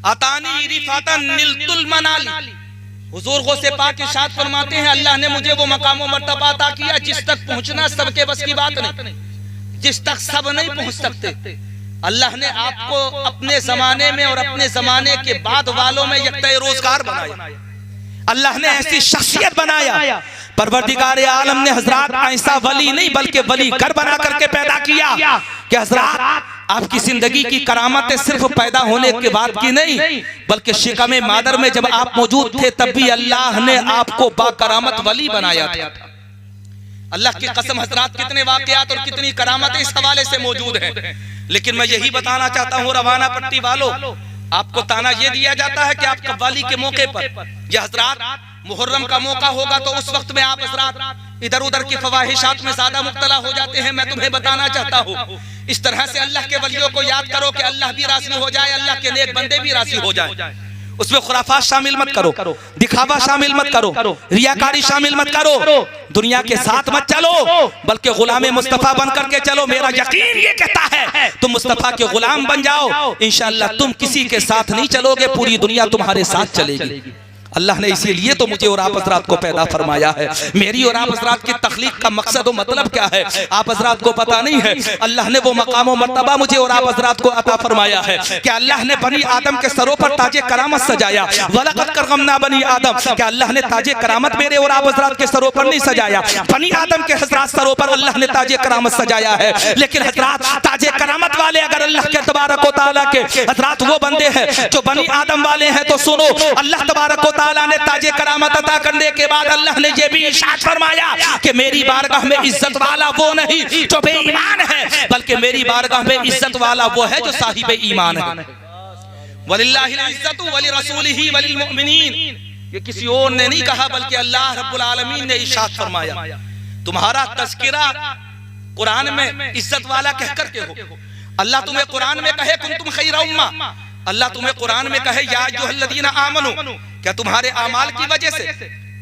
अतानी रिफातन निलतुल मनाली, हुजूर गौसे पाक इरशाद फरमाते हैं, अल्लाह ने मुझे वो मकाम व मर्तबा अता किया जिस तक पहुंचना सबके बस की बात नहीं, जिस तक सब नहीं पहुंच सकते। अल्लाह ने आपको अपने जमाने में और अपने जमाने के बाद वालों में यकता रोजगार बनाया। अल्लाह ने ऐसी शख्सियत बनाया, परवरदिगार आलम ने हजरात ऐसा वली नहीं बल्कि वली घर बना करके पैदा किया कि हजरात आपकी जिंदगी की करामतें सिर्फ पैदा होने के बाद की नहीं, बल्कि शिकमे मादर में जब आप मौजूद थे तब भी अल्लाह ने आपको बाकरामत वली बनाया था। अल्लाह की कसम हजरात, कितने वाकयात और कितनी करामतें इस हवाले से मौजूद हैं। लेकिन मैं यही बताना चाहता हूँ रवाना पट्टी वालों, आपको ताना ये दिया जाता है कि आप कव्वाली के मौके पर, यह हजरात मुहर्रम का मौका होगा तो उस वक्त में आप हजरात इधर उधर की फवाहिशात में ज्यादा मुब्तला हो जाते हैं। मैं तुम्हें बताना चाहता हूँ, इस तरह से अल्लाह के वलियों को याद करो कि अल्लाह भी राज़ी हो जाए, अल्लाह के नेक बंदे भी राज़ी हो जाए। उसमें खुराफात शामिल मत करो, दिखावा शामिल मत करो, रियाकारी शामिल मत करो, दुनिया के साथ मत चलो, बल्कि गुलाम मुस्तफा बन करके चलो। मेरा यकीन ये कहता है तुम मुस्तफा के गुलाम बन जाओ, इंशाअल्लाह तुम किसी के साथ नहीं चलोगे, पूरी दुनिया तुम्हारे साथ चलेगी। अल्लाह ने इसीलिए तो मुझे और आप हज़रात को पैदा फरमाया है। मेरी और आप हज़रात की तख्लीक का मकसद और मतलब क्या है आप हज़रात को पता नहीं है। अल्लाह ने वो मकाम और मर्तबा मुझे और आप हज़रात को अता फरमाया है कि अल्लाह ने बनी आदम के सरों पर ताजे करामत सजाया। वलक़द करमना बनी आदम, क्या अल्लाह ने ताजे करामत मेरे और आप हज़रात के सरों पर नहीं सजाया? बनी आदम के हज़रात सरों पर अल्लाह ने ताजे करामत सजाया है। लेकिन हज़रात ताजे करामत वाले अगर अल्लाह के तबारक व तआला के हज़रात वो बंदे हैं जो बनी आदम वाले हैं, तो सुनो, अल्लाह तबारक व तआला ने ताजे करामत अता करने के बाद अल्लाह ने ये भी इरशाद फरमाया कि मेरी बारगाह में इज्जत वाला वो नहीं जो बेईमान है, बल्कि मेरी बारगाह में इज्जत वाला वो है जो साहिब ईमान है। वलिल्लाहिल इज्जतु वलिरसूलिही वलिलमुमिनीन, ये किसी और ने नहीं कहा बल्कि अल्लाह रब्बुल आलमीन ने इरशाद फरमाया। तुम्हारा तज़किरा कुरान में इज्जत वाला कह करके हो। अल्लाह तुम्हें कुरान में कहे कुंतुम खैरा उम्मा, अल्लाह तुम्हें कुरान में कहे या अय्युहल्लज़ीना आमनू, क्या तुम्हारे आमाल की वजह से,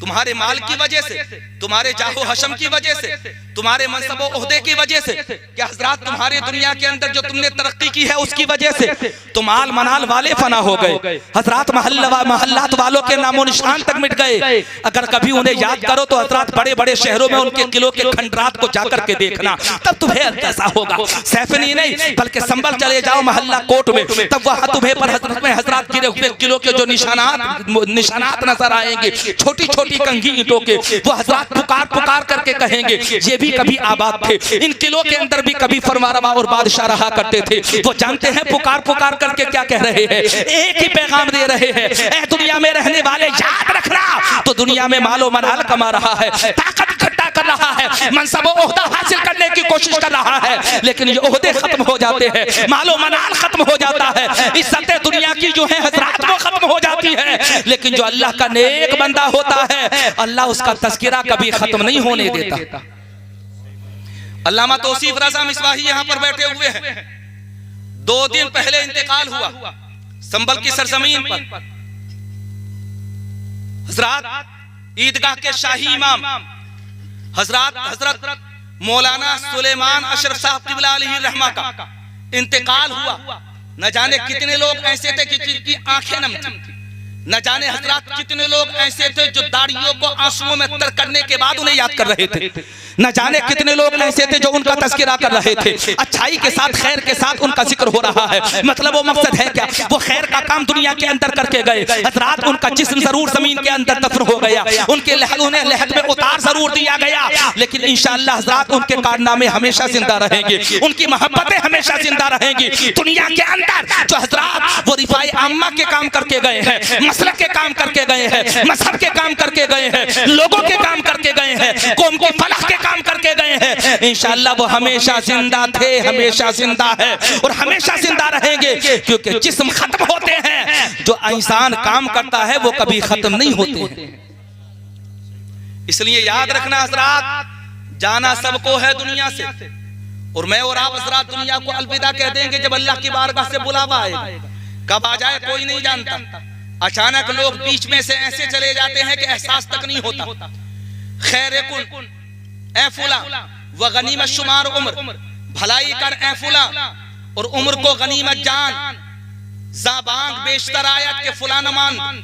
तुम्हारे माल की वजह से, तुम्हारे जाहो हशम की वजह से, तुम्हारे मनसब ओहदे की वजह से, क्या हज़रात तुम्हारे दुनिया के अंदर जो तुमने तरक्की की है उसकी वजह से तो माल मनाल वाले फना हो गए, हज़रात महल्लात वालों के नामो निशान तक मिट गए। अगर कभी उन्हें याद करो तो हज़रात बड़े बड़े शहरों में उनके किलो के खंडरात को जाकर के देखना, तब तुम्हें कैसा होगा। सैफनी नहीं बल्कि संभल चले जाओ महल्ला कोट में, तब वहां तुम्हें पर हज़रात गिरे हुए किलो के जो निशानात नजर आएंगे, छोटी छोटी कंघी ईंटों के, वो हज़रात पुकार पुकार करके कहेंगे ये भी कभी आबाद थे, इन किलों के अंदर भी कभी फरमारवा और बादशाह रहा करते थे। वो जानते हैं पुकार पुकार करके क्या कह रहे हैं, एक ही पैगाम दे रहे हैं, ए दुनिया में रहने वाले याद रखना, तो दुनिया में मालो मनाल कमा रहा है, ताकत इकट्ठा कर रहा है, मनसब ओहदा हासिल करने की कोशिश कर रहा है, लेकिन ये ओहदे खत्म हो जाते हैं, मालो मनाल खत्म हो जाता है, इज्जतें दुनिया की जो है हज़रात वो खत्म हो जाती है। लेकिन जो अल्लाह का नेक बंदा होता है अल्लाह उसका तज़किरा कभी खत्म नहीं होने देता। अल्लामा तौसीफ रज़ा मिसबाही यहाँ पर बैठे हुए हैं। 2 दिन पहले इंतकाल हुआ संभल की सरजमीन पर। हज़रात ईदगाह के शाही इमाम हज़रत मौलाना सुलेमान अशरफ साहब क़िबला अलैहि रहमा का इंतकाल हुआ। न जाने कितने लोग ऐसे थे कि जिनकी आंखें नम थी, न जाने हज़रात कितने लोग ऐसे थे जो दाढ़ियों को आंसुओं में तर करने के बाद उन्हें याद कर रहे थे, न जाने कितने लोग ऐसे थे जो उनका तज़किरा कर रहे थे, अच्छाई के साथ खैर के साथ उनका जिक्र हो रहा है। मतलब वो मकसद है क्या, वो खैर का काम दुनिया के अंदर करके गए। हज़रात उनका जिस्म जरूर जमीन के अंदर दफन हो गया, उनके उन्हें लहद में उतार जरूर दिया गया, लेकिन इंशाअल्लाह हज़रात उनके कारनामे हमेशा जिंदा रहेंगे, उनकी मोहब्बतें हमेशा जिंदा रहेंगी। दुनिया के अंदर जो हज़रात वो रिफाए आम्मा के काम करके गए हैं, मसलक के काम करके गए हैं, मजहब के काम करके गए हैं, लोगों के काम करके गए हैं, कौम की फलाह के काम करके गए हैं, इंशाअल्लाह वो हमेशा जिंदा थे, हमेशा जिंदा है और हमेशा जिंदा रहेंगे, क्योंकि जिस्म खत्म होते हैं, जो इंसान काम करता है वो कभी खत्म नहीं होते। इसलिए याद रखना हज़रात, जाना सबको है दुनिया से, और मैं और आप हज़रात दुनिया को अलविदा कह देंगे जब अल्लाह की बारगाह से बुलावा आएगा। कब आ जाए कोई नहीं जानता। अचानक लोग बीच में से ऐसे चले जाते हैं कि एहसास तक नहीं होता। खैर कुन ए फुला व गनीमत शुमार उम्र, भलाई कर ए फुला और उम्र को गनीमत जान, ज़बान बेशतर आयत के फुला न मान,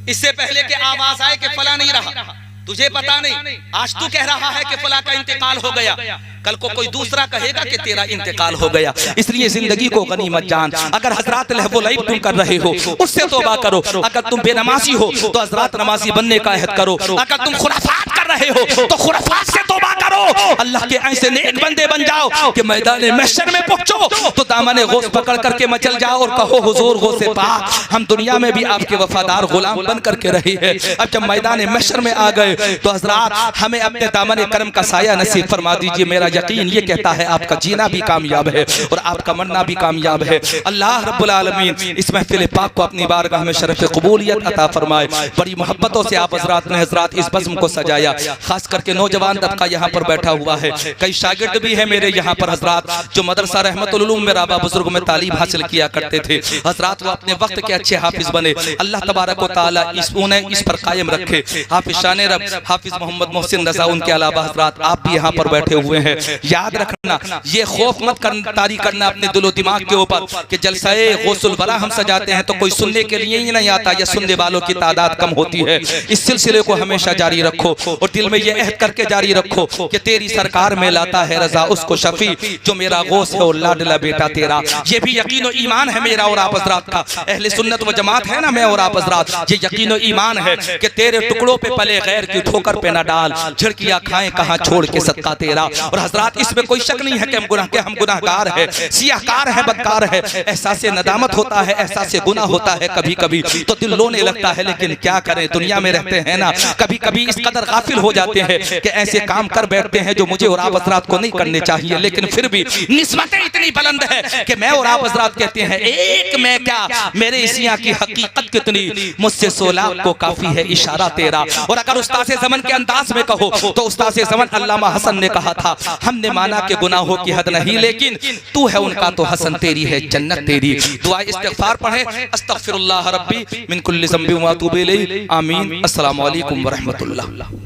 इससे पहले के आवाज आए कि फला नहीं रहा, तुझे पता नहीं, आज तू कह रहा है कि फला का इंतकाल हो गया, कल को कोई दूसरा कहेगा कि तेरा इंतकाल हो गया। इसलिए जिंदगी को गनीमत जान। अगर हज़रात लहवो लईब तुम कर रहे हो उससे तौबा करो, अगर तुम बेनमाजी हो तो हज़रात नमाजी बनने का अहद करो, अगर तुम खुराफात कर रहे हो तो खुराफात से तौबा करो, अल्लाह के ऐसे नेक बंदे बन जाओ कि मैदान महशर में पहुंचो तो दामन गौस पकड़ करके मचल जाओ और कहो हुजूर गौसे पाक, हम दुनिया में भी आपके वफादार गुलाम बन करके रहे हैं, अब जब मैदान महशर में आ गए तो हज़रात हमें अपने दामन करम का साया नसीब फरमा दीजिए। मेरा यकीन ये कहता है आपका जीना भी कामयाब है और आपका मरना भी कामयाब है। अल्लाह रब्बुल आलमीन इस महफिल पाक को अपनी बारगाह में शरफ कबूलियत अता फरमाए। बड़ी मोहब्बतों से आप हज़रात ने हज़रात इस बज़्म को सजाया, खास करके नौजवान तबका यहाँ पर बैठा हुआ हुआ है। कई शागिर्द भी है मेरे यहाँ पर हजरात जो मदरसा रहमतुल उलूम में राबा बुजुर्ग में तालीम हासिल किया करते थे हजरात, वो अपने वक्त के अच्छे हाफिज बने। अल्लाह तबारक व तआला उन्हें इस पर कायम रखे। हाफिज शान रब हाफिज मोहम्मद मोहसिन रजा, उनके अलावा हजरात आप भी यहाँ पर बैठे हुए हैं। याद रखना, ये खौफ मत तारी करना अपने दिलो दिमाग के ऊपर कि जलसाए गौसुल वरा हम सजाते हैं तो कोई सुनने के लिए ही नहीं आता या सुनने वालों की तादाद कम होती है। इस सिलसिले को हमेशा जारी रखो और दिल में ये अहद करके जारी रखो कि तेरी सरकार में लाता है रजा उसको शफी जो मेरा गौस है और लाडला बेटा तेरा। ये भी यकीन और ईमान है मेरा और आप हजरात का, अहले सुन्नत व जमात है ना मैं और आप हजरात, ये यकीन और ईमान है कि तेरे टुकड़ों पे पले गैर की ठोकर पे न डाल, झिड़कियां खाएं कहां छोड़ के सदका तेरा। और हजरात इसमें कोई शक नहीं है कि हम गुनाहगार है, सियाहकार है, बदकार है। एहसास नदामत होता है, एहसास गुनाह होता है, कभी कभी तो दिल रोने लगता है, लेकिन क्या करें दुनिया में रहते हैं ना, कभी कभी इस कदर गाफिल हो जाते हैं कि ऐसे काम कर बैठते हैं जो मुझे और आप हजरात को नहीं करने चाहिए। लेकिन फिर भी निस्बतें इतनी बुलंद है कि मैं और आप हजरात कहते हैं एक मैं क्या मेरे इसिया की हकीकत कितनी, मुझसे 100 लाख को काफी है इशारा तेरा। और अगर उस्ताद ज़मन के अंदाज में कहो तो उस्ताद ज़मन अल्लामा हसन ने कहा था, हमने माना कि गुनाहों की हद नहीं लेकिन तू है उनका तो हसन तेरी है जन्नत तेरी। दुआ इस्तिग़फ़ार पढ़ें, अस्तग़फ़िरुल्लाह रब्बी मिन कुल्लि ज़ंबि व अतूबु इलैहि, आमीन। अस्सलामु अलैकुम व रहमतुल्लाह।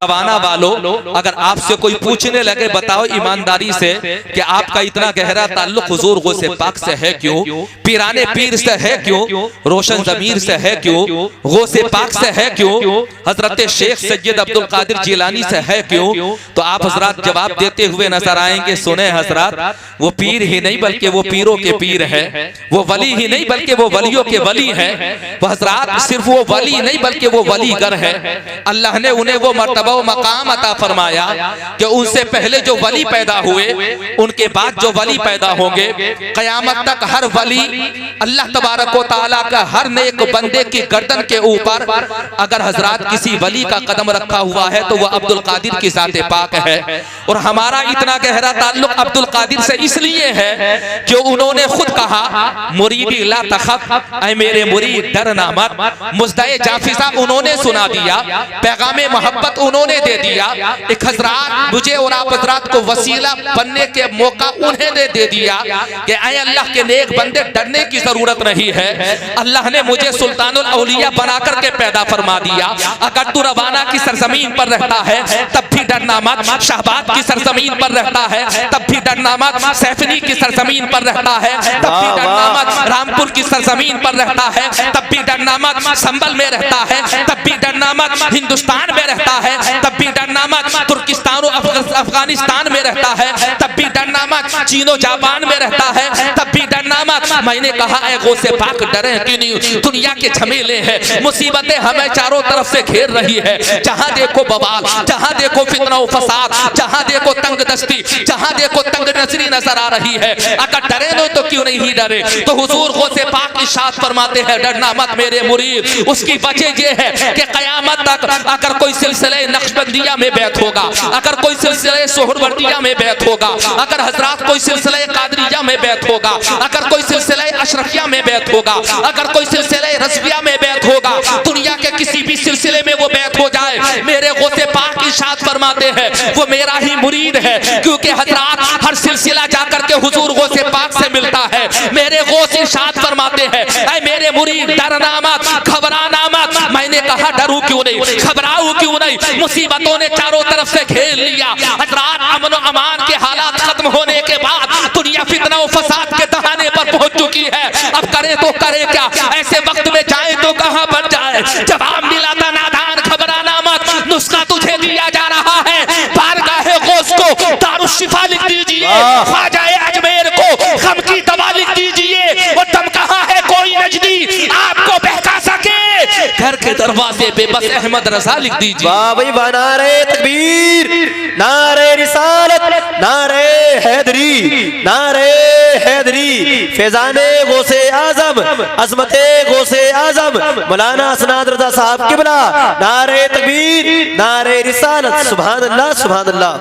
रवाना वालों, अगर आपसे कोई पूछने लगे बताओ ईमानदारी से कि आपका इतना गहरा ताल्लुक हुजूर गौसे पाक से है क्यों, पीराने पीर से है क्यों, रोशन ज़मीर से है क्यों, गौसे पाक से है क्यों, हजरत शेख सैयद अब्दुल कादिर जिलानी से है क्यों, तो आप हजरात जवाब देते हुए नजर आएंगे। सुने हजरात, वो पीर ही नहीं बल्कि वो पीरों के पीर है, वो वली ही नहीं बल्कि वो वलियों के वली है। वो हजरात सिर्फ वो वली नहीं बल्कि वो वलीगर है। अल्लाह ने उन्हें वो मर्तबा मकाम अता फरमाया कि उनसे पहले जो वली पैदा हुए उनके बाद जो वली पैदा होंगे, कयामत तक हर वली अल्लाह तबारक व तआला का हर नेक बंदे की गर्दन के ऊपर अगर हजरात किसी वली का कदम रखा हुआ है तो वह अब्दुल कादिर की ज़ात पाक है। और हमारा इतना गहरा ताल्लुक अब्दुल कादिर से इसलिए है जो उन्होंने खुद कहा, मुरीदी ला तखफ, ऐ मेरे मुरीद डरना मत। मुज़्दाए जाफिज़ा उन्होंने सुना दिया, पैगामे मोहब्बत उन्होंने दे दिया। एक हजरात मुझे और आप हजरात को वसीला बनने के मौका उन्हें दे दिया कि ऐ अल्लाह के नेक बंदे डरने की जरूरत नहीं है। अल्लाह ने मुझे सुल्तानुल औलिया बना करके पैदा फरमा दिया। अगर तू रवाना की सरजमीन पर रहता है तब भी डरना मत, शाहबाद की सरजमीन पर रहता है तब भी डरना मत, सैफनी की सरजमीन पर रहता है तब भी डरना मत, रामपुर की सरजमीन पर रहता है तब भी डरना मत, संभल में रहता है तब भी डरना मत, हिंदुस्तान में रहता है तब भी डरना मत, तुर्किस्तान और अफगानिस्तान में रहता है तब भी डरना मत, चीनो जापान में रहता है तब भी डरना मत। मैंने कहा ऐ गौसे पाक डरे क्यों नहीं, दुनिया के झमेले हैं, मुसीबतें हमें चारों तरफ से घेर रही है। जहां देखो बवाल, जहां देखो फितना और फसाद, जहां देखो तंग दस्ती, जहां देखो तंग नजरी नजर आ रही है। अगर डरे नो तो क्यों नहीं डरे। तो हुजूर गौसे पाक इरशाद फरमाते हैं, डरना मत मेरे मुरीद। उसकी वजह यह है कि कयामत तक अगर कोई सिलसिले नक्शबंदिया में बैत होगा, अगर कोई सिलसिले सोहरवर्दिया में बैत होगा, अगर हजरात कोई सिलसिले कादरिया में बैत होगा, अगर कोई सिलसिले अशरफिया में बैत होगा, अगर कोई सिलसिले रज़विया में बैत होगा, दुनिया के किसी भी सिलसिले में वो बैत हो जाए, मेरे गौसे पाक इरशाद फरमाते हैं वो मेरा ही मुरीद है। क्योंकि हजरात हर सिलसिला जाकर के हुजूर गौसे पाक से मिलता है। मेरे गौस इरशाद फरमाते हैं, ऐ मेरे मुरीद डरना मत, घबराना मत। मैंने कहा डरूं क्यों नहीं, घबराऊं क्यों नहीं, मुसीबतों ने चारों तरफ से घेर लिया। हजरात अमन और अमान के हालात खत्म होने के बाद दुनिया फितना और फसाद के दहाने पर पहुंच चुकी है। अब करे तो करे क्या, ऐसे वक्त में जाए तो कहां पर जाए। जवाब मिला था नादान घबराना मत, नुस्खा तुझे दिया जा रहा है। बारगाहे गौस को दारुश्शिफा लिख दीजिए, ख्वाजाए अजमेर को गम की दवा लिख दीजिए। और दम कहां है कोई नजदी आपको बहका सके, घर के दरवाजे पे बस अहमद रजा लिख दीजिए। वाह भाई, नारे तकबीर, नारे रिसालत, नारे हैदरी, नारे हैदरी, फैजाने गौसे आजम, अजमते गौसे आजम मौलाना सनाद रज़ा साहब किबला, नारे तकबीर, नारे रिसालत, सुभान अल्लाह, सुभान अल्लाह।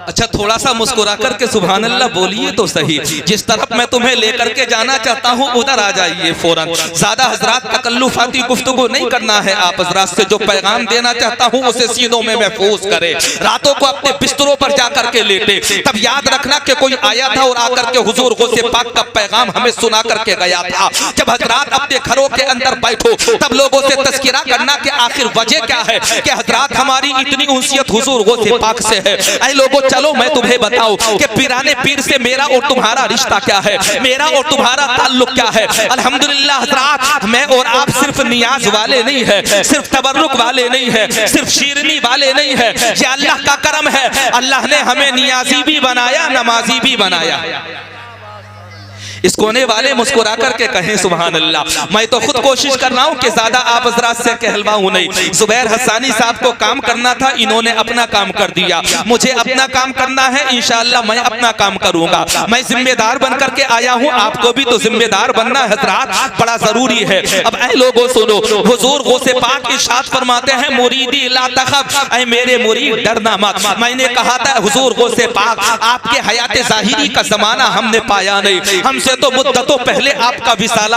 अच्छा, थोड़ा सा मुस्कुरा करके सुभान अल्लाह बोलिए तो सही। जिस तरफ मैं तुम्हें लेकर के जाना चाहता हूँ उधर आ जाइए फौरन। ज्यादा हजरात तकल्लुफाती गुफ्तगू नहीं करना है। आप हजरात से जो पैगाम देना चाहता हूँ उसे सीनों में महफूज करे। रातों को अपने बिस्तरों पर जाकर के लेटे। तब याद रखना कि कोई आया था और आकर के हुजूर गौसे पाक का पैगाम हमें सुना करके गया था। जब हजरात अपने घरों के अंदर बैठो तब लोगों से तस्किरा करना कि आखिर वजह क्या है कि हजरात हमारी इतनी उनसियत हुजूर गौसे पाक से है। ऐ लोगों, चलो मैं तुम्हें बताऊं कि पीराने पीर से मेरा और तुम्हारा रिश्ता क्या है, मेरा और तुम्हारा ताल्लुक क्या है। अल्हम्दुलिल्लाह हजरात, मैं और आप सिर्फ नियाज वाले नहीं है, सिर्फ तबर्रुक वाले नहीं है, सिर्फ शीरनी वाले नहीं है। ये अल्लाह का करम है। अल्लाह ने हमें नियाजी भी बनाया, नमाजी भी बनाया। इस कोने वाले मुस्कुरा करके कहें सुभान अल्लाह। मैं तो खुद कोशिश कर रहा हूँ कि ज्यादा आप हजरात से कहलवाऊं नहीं। जुबैर हसानी साहब को काम करना था, इन्होंने अपना काम कर दिया। मुझे अपना काम करना है, इंशाअल्लाह मैं अपना काम करूंगा। मैं जिम्मेदार बन करके आया हूँ, आपको भी तो जिम्मेदार बनना हजरात बड़ा जरूरी है। अब ऐ लोगों सुनो, हुजूर गौसे पाक इरशाद फरमाते हैं, मुरीदी ला तखफ, ऐ मेरे मुरीद डरना मत। मैंने कहा था हुजूर गौसे पाक, आपके हयात ज़ाहिरी का जमाना हमने पाया नहीं, हमसे तो मुद्दतों पहले आपका विसाल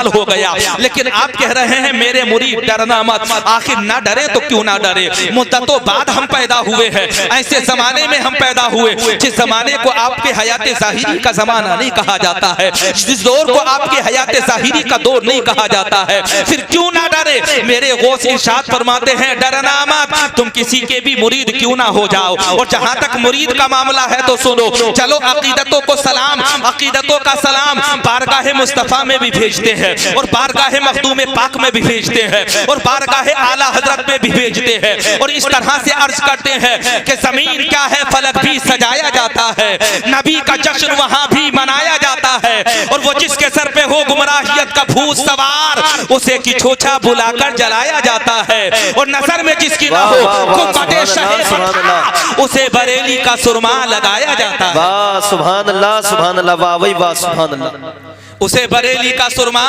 हो गया, लेकिन आप कह रहे हैं मेरे मुरीद डरना मत। आखिर ना डरे तो क्यों ना डरे, मुद्दतों बाद हम पैदा हुए हैं, ऐसे जमाने में हम पैदा हुए जिस जमाने को आपके हयात ज़ाहिरी का जमाना नहीं कहा जाता है, जिस दौर को आपके हयात ज़ाहिरी का दौर नहीं कहा जाता है। फिर क्यों ना डरे, मेरे गौस इरशाद फरमाते हैं, डरना मत, तुम किसी के भी मुरीद क्यों ना हो जाओ। और जहां तक मुरीद का मामला है तो सुनो, चलो अकीदतों को सलाम, अकीदतों का सलाम बारगाह मुस्तफा में भी भेजते हैं, और बारगाह मखदूम पाक में भी भेजते हैं, और बारगाह आला हजरत में भी भेजते हैं। और इस तरह से अर्ज करते हैं कि जमीन क्या है, फलक भी सजाया जाता है, नबी का जश्न वहां भी मनाया जाता है। और वो जिसके सर पे हो गुमराहियत का भूत सवार, उसे की छोछा बुलाकर जलाया जाता है। और नजर में जिसकी ना हो उसे बरेली का सुरमा लगाया जाता है। वाह सुभान अल्लाह, सुभान अल्लाह, वाह वही वाह सुभान अल्लाह। उसे बरेली का सुरमा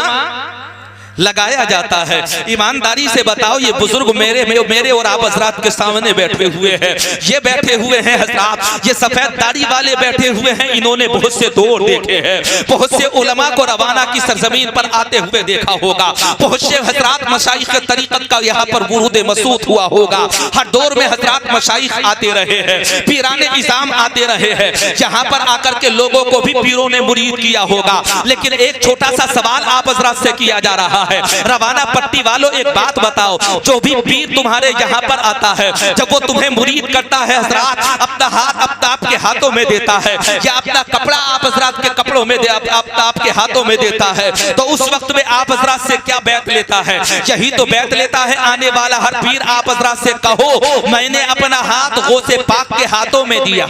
लगाया जाता है। ईमानदारी से बताओ, ये बुजुर्ग मेरे और आप हजरात के सामने बैठे हुए हैं, ये बैठे हुए हैं हजरात, ये सफेद दाढ़ी वाले बैठे हुए हैं, इन्होंने बहुत से दौर देखे हैं, बहुत से उलमा को रवाना की सरजमीन पर आते हुए देखा होगा, बहुत से हजरात मशाइख तरीकत का यहाँ पर वुरूद मसूद हुआ होगा। हर दौर में हजरात मशाइख आते रहे हैं, पीराने इज़ाम आते रहे हैं, यहाँ पर आकर के लोगों को भी पीरों ने मुरीद किया होगा। लेकिन एक छोटा सा सवाल आप हजरात से किया जा रहा है, रवाना पट्टी वालों एक बात बताओ, जो भी पीर तुम्हारे यहाँ पर आता है, जब वो तुम्हें मुरीद करता है हजरात, अपना हाथ अपना आपके हाथों में देता है, या अपना कपड़ा आप हजरात के कपड़ों में आपके हाथों में देता है, तो उस वक्त में आप हजरात से क्या बैत लेता है? यही तो बैत लेता है आने वाला हर पीर आप हजरात से, कहो मैंने अपना हाथ गौसे पाक के हाथों में दिया।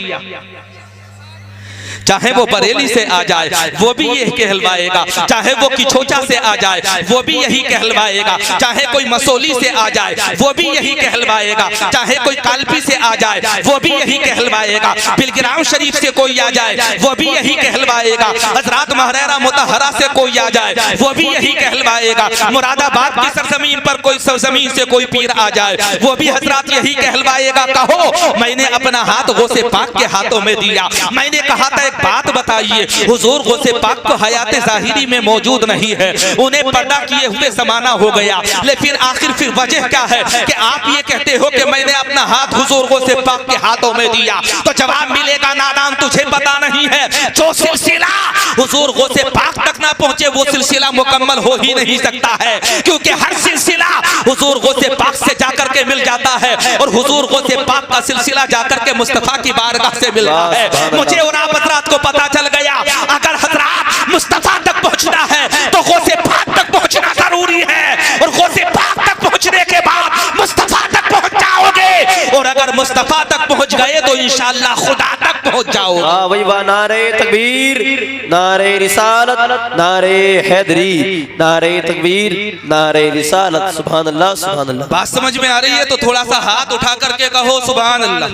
चाहे वो बरेली से आ जाए वो भी यही कहलवाएगा, चाहे वो किछोचा से आ जाए वो भी यही कहलवाएगा, चाहे कोई मसोली से आ जाए वो भी यही कहलवाएगा, चाहे कोई कालपी से आ जाए वो भी यही कहलवाएगा, बिलग्राम शरीफ से कोई आ जाए वो भी यही कहलवाएगा, हजरात महरेरा मुतहरा से कोई आ जाए वो भी यही कहलवाएगा, मुरादाबाद की सरजमीन पर कोई सरजमीन से कोई पीर आ जाए वो भी हजरात यही कहलवाएगा, कहो मैंने अपना हाथ गौसे पाक के हाथों में दिया। मैंने कहा था बात बताइए, हुजूर गौसे पाक को हयात ज़ाहिरी में मौजूद नहीं है, उन्हें पर्दा किए हुए ज़माना हो गया, लेकिन आखिर फिर वजह क्या है कि आप ये कहते हो कि मैंने अपना हाथ हुजूर गौसे पाक के हाथों में दिया? तो जवाब मिलेगा, नादान तुझे पता नहीं है, जो सिलसिला हुजूर गौसे पाक तक ना पहुंचे वो सिलसिला मुकम्मल हो ही नहीं सकता है, क्योंकि हर सिलसिला हुजूर गौसे पाक से जाकर के मिल जाता है, और हुजूर गौसे पाक का सिलसिला जाकर के मुस्तफा की बारगाह से मिलता है। मुझे और आप हजरात को पता चल गया, अगर हजरात मुस्तफा तक पहुंचना है तो गौसे पाक तक पहुंचना जरूरी है, और गौसे पाक तक पहुंचने के बाद मुस्तफा तक पहुंच जाओगे, और अगर मुस्तफा तक पहुंच गए तो इंशाअल्लाह खुदा तक पहुंच जाओगे। वाह भाई वाह, नारे तकबीर, नारे रिसालत, नारे हैदरी, नारे तकबीर, नारे रिसालत, सुभान अल्लाह, सुभान अल्लाह। बात समझ में आ रही है तो थोड़ा सा हाथ उठा करके कहो सुभान अल्लाह।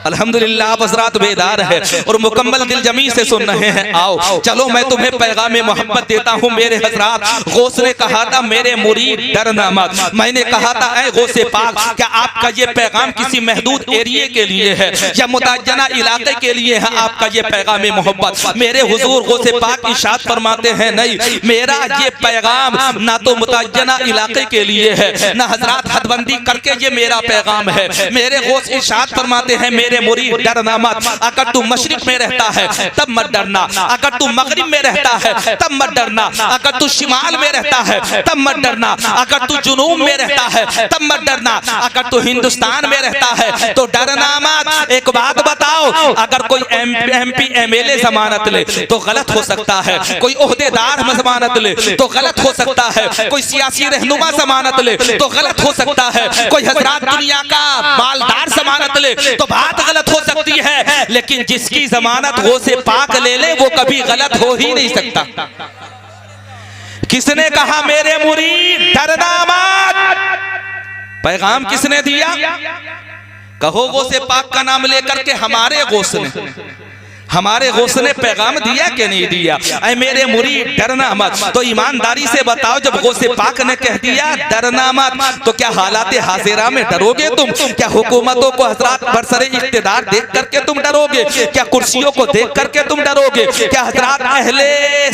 अल्हम्दुलिल्लाह आप हज़रात बेदार है और मुकम्मल दिल जमी से सुन रहे हैं। आओ चलो मैं तुम्हें पैगाम मोहब्बत देता हूँ मेरे हज़रात। गौस ने कहा था मेरे मुरीद डरना मत। मैंने कहा था ऐ गौसे पाक, क्या आपका ये पैगाम किसी महदूद एरिया के लिए है या मुतअज्जना इलाके के लिए है? आपका ये पैगाम मोहब्बत मेरे हुजूर गौसे पाक इरशाद फरमाते हैं नहीं, मेरा ये पैगाम ना तो मुतअज्जना इलाके के लिए है ना हज़रात हदबंदी करके ये मेरा पैगाम है। मेरे गौस इरशाद फरमाते हैं मेरे मुरीद डरना मत। अगर तू मशरिक में रहता है तब मत डरना, अगर तू मगरिब में रहता है तब मत डरना, अगर तू शिमाल में रहता है तब मत डरना, अगर तू जुनूब में रहता है तब मत डरना, अगर तू हिंदुस्तान में रहता है तो डरना मत। एक बात बताओ, अगर कोई MP MLA जमानत ले तो गलत हो सकता है, कोई ओहदेदार जमानत ले तो गलत हो सकता है, कोई सियासी रहनुमा जमानत ले तो गलत हो सकता है, कोई हज़रात दुनिया का मालदार जमानत ले तो बात गलत हो सकती है, लेकिन जिसकी जमानत गौसे पाक ले ले वो कभी गलत हो ही नहीं सकता। किसने कहा मेरे मुरीद डरना मत? पैगाम किसने दिया? कहो गौसे पाक का नाम लेकर के हमारे गौस ने पैगाम दिया कि नहीं दिया? ऐ मेरे मुरीद डरना मत। तो ईमानदारी से बताओ, जब गौसे पाक ने कह दिया डरना मत तो क्या हालात हाजिरा में डरोगे तुम? क्या हुकूमतों को हज़रात बरसरे इख्तिदार देख करके तुम डरोगे? क्या कुर्सियों को देख करके तुम डरोगे? क्या हज़रात अहले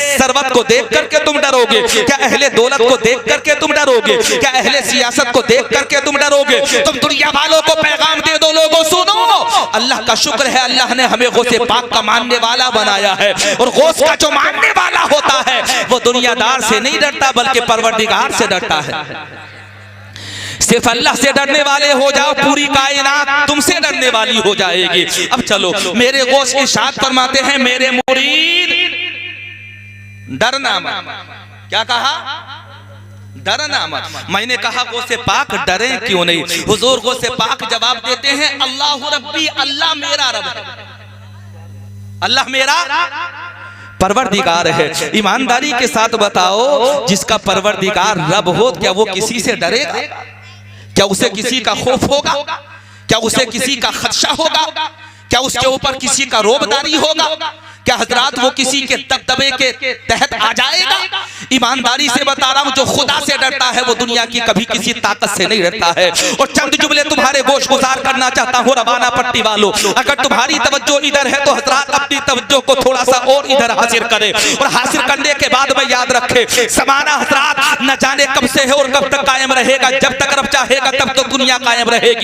सरवत को देख करके तुम डरोगे? क्या अहले दौलत को देख करके तुम डरोगे? क्या अहले सियासत को देख करके तुम डरोगे? तुम दुनिया वालों को पैगाम दे दो, लोगों सुनो, अल्लाह का शुक्र है अल्लाह ने हमें गौसे पाक का मानने वाला बनाया है। और गौस का जो मानने वाला होता है वो दुनियादार से नहीं डरता बल्कि परवरदिगार से डरता है। सिर्फ अल्लाह से डरने वाले हो जाओ, पूरी कायनात तुमसे डरने वाली हो जाएगी। अब चलो मेरे गौस इरशाद फरमाते हैं मेरे मुरीद डरना मत। क्या कहा? डरना मत। मैंने कहा गौसे पाक डरे क्यों नहीं? हुजूर गौसे पाक जवाब देते हैं अल्लाह रब्बी, अल्लाह मेरा रब है, अल्लाह मेरा परवरदिगार है। ईमानदारी के साथ बताओ, जिसका परवरदिगार रब हो क्या वो किसी से डरेगा? क्या उसे किसी का खौफ होगा? क्या उसे किसी का खदशा होगा? क्या उसके ऊपर किसी का रोबदारी होगा? क्या हजरात वो किसी के दबदबे के तहत आ जाएगा? ईमानदारी से बता रहा हूं, जो खुदा से डरता है वो दुनिया की कभी किसी ताकत से नहीं डरता है। और चंद जुमले तुम्हारे गोश गुजार करना चाहता हूं रवाना पट्टी वालों। अगर तुम्हारी तवज्जो इधर है तो हजरात अपनी तवज्जो को थोड़ा सा और इधर हासिल करें, और हासिल करने के बाद में याद रखे समाना हजरात न जाने कब से है और कब तक कायम रहेगा। जब तक रब चाहेगा तब तक दुनिया कायम रहेगी।